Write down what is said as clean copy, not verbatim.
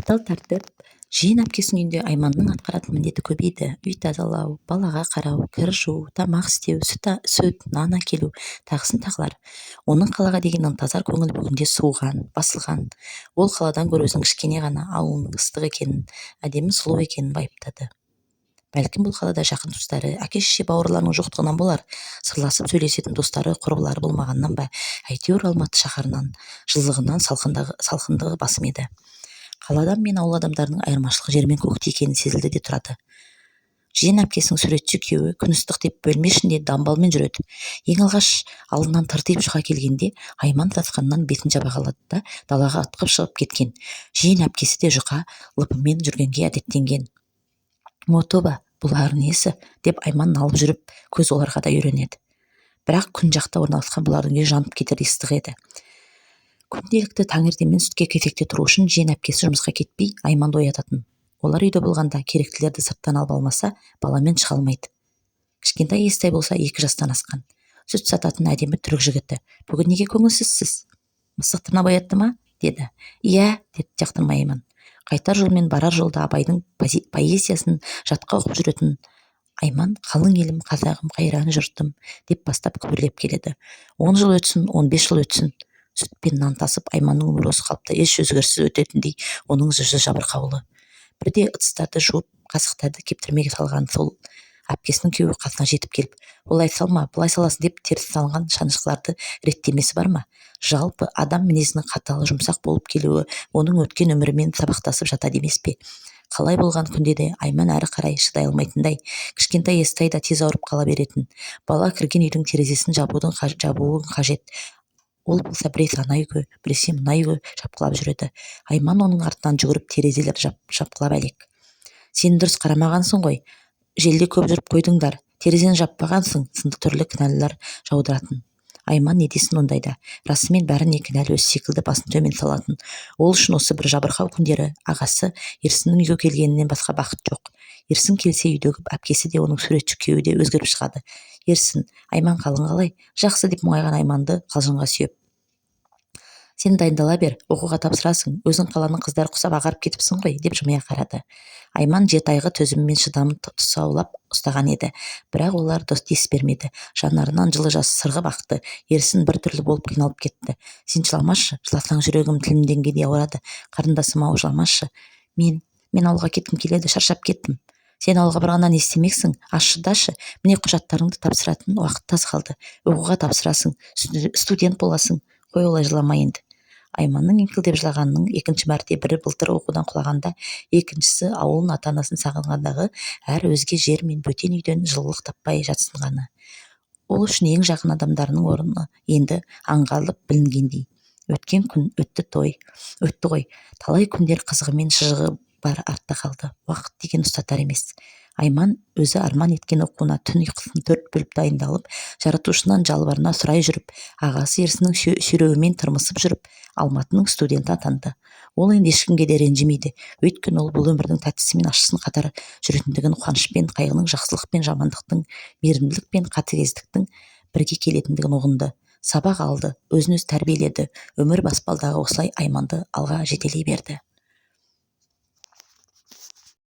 қатал тәртіп жиен әпкесінің үйінде Айманның атқаратын міндеті көбейді. Үй тазалау, балаға қарау, кір жуу, тамақ істеу, сүт, нан әкелу, тағысын тағылар. Оның қалаға деген ынтазар көңіл бүгінде суыған, басылған. Ол қаладан гөрі өзінің кішкене ғана ауылының ыстық екенін, әдемі сұлу екенін байыптады. Бәлкім бұл қалада жақын туыстары, әке-шеше бауырларының жоқтығынан болар, сырласып сөйлесетін достары, құрбылары болмағаннан ба, әйтеуір Алматы шаһарынан, жылылығынан салқындығы басым еді. Қаладан мен ауыл адамдарының айырмашылығы жер мен көктей екені сезілді де тұрады. Жиен әпкесінің суретші күйеуі күн ыстық деп бөлме ішінде дамбалмен жүреді. Ең алғаш алдынан тыртиып шыға келгенде Айман жатқаннан бетін жаба қалады да далаға ытқып шығып кеткен. Жиен әпкесі де жұқа лыпымен жүргенге әдеттенген. Мотоба, бұлар несі деп Айман налып жүріп, көз оларға да үйренеді. Бірақ күн жақта орналасқан бұлардың үйі жанып кетер ыстық еді. Күнделікті таңертеңмен сүтке кезекте тұру үшін жиен әпкесі жұмысқа кетпей Айманды оятатын. Олар үйде болғанда керектілерді сырттан алып алмаса, баламен шыға алмайды. Кішкентай Естай болса 2 жастан асқан. Сүт сататын әдемі түрік жігіті. Бүгін неге көңілсізсіз? Мысық тырнап оятты ма? Деді. Иә, деді жақтырмай Айман. Қайтар жолмен барар жолда Абайдың поэзиясын жатқа оқып жүретін Айман қалың елім, қазағым, қайран жұртым деп бастап күбірлеп келеді. 10 жыл өтсін, 15 жыл өтсін. Сүт пен нан тасып Айманның өмірі осы қалыпта еш өзгеріссіз өтетіндей оның жүзі жабырқаулы. Бірде ыдыстарды жуып, қасықтарды кептірмеге салған сол әпкесінің күйеуі қасына жетіп келіп, олай салма, былай саласың деп теріс салынған шанышқыларды реттемесі бар ма? Жалпы адам мінезінің қатал, жұмсақ болып келуі оның өткен өмірімен сабақтасып жатады емес пе? Қалай болған күнде де Айман әрі қарай шыдай алмайтындай, кішкентай Естай да тез ауырып қала беретін. Бала кірген үйдің терезесін жабуын қажет. Ол болса біресе ана үйге, біресе мына үйге шапқылап жүреді. Айман оның артынан жүгіріп терезелерді шапқылап әлек. Сен дұрыс қарамағансың ғой, желде көп жүріп қойдыңдар, терезені жаппағансың, сынды түрлі кінәлілер жаудыратын. Айман не десін ондайда, расымен бәріне кінәлі өзі секілді басын төмен салатын. Ол үшін осы бір жабырқау күндері ағасы Ерсіннің үйге келгенінен басқа бақыт жоқ. Ерсін келсе үйдегі әпкесі де оның суретші күйеуі де өзгеріп шығады. Ерсін, Айман қалың қалай? Жақсы деп мұңайған Айманды қалжыңға сүйеп. Сен дайындала бер, оқуға тапсырасың, өзің қаланың қыздары құсап ағарып кетіпсің ғой, деп жымия қарады. Айман 7 айғы төзімімен шыдамын тұсаулап ұстаған еді, бірақ олар дес бермеді. Жанарынан жылы жас сырғып ақты. Ерсін бір түрлі болып қиналып кетті. Сен жыламашы, жыласаң жүрегім тілімденгендей ауырады. Қарындасым-ау, жыламашы. Мен ауылға кеткім келеді, шаршап кеттім. Сен ауылға барғаннан не істемексің? Шыдашы, міне құжаттарыңды тапсыратын уақыт таз қалды. Оқуға тапсырасың, студент боласың. Қой, олай жылама енді. Айманның еңкілдеп жылағанының екінші мәрте, бірі былтыр оқудан құлағанда, екіншісі ауылын ата-анасын сағынғандағы әр өзге жер мен бөтен үйден жылылық таппай жатсынғаны. Ол үшін ең жақын адамдарының орны енді аңғарылып білінгендей. Өткен күн өтті ғой, талай күндер қызығы мен шыжығы бар артта қалды. Уақыт деген ұстатар емес. Айман өзі арман еткен оқуына түн ұйқысын 4 бөліп дайындалып, жаратушынан жалбарына сұрай жүріп, ағасы Ерсіннің сүйреуімен тырмысып жүріп, Алматының студенті атанды. Ол енді ешкімге де ренжімейді. Өйткені ол бұл өмірдің тәттісі мен ащысын қатар жүретіндігін, қуанышпен, қайғының, жақсылық пен жамандықтың, мейірімділік пен қатыгездіктің бірге келетіндігін ұғынды. Сабақ алды, өзін өзі тәрбиеледі. Өмір баспалдағы осылай Айманды алға жетелей берді.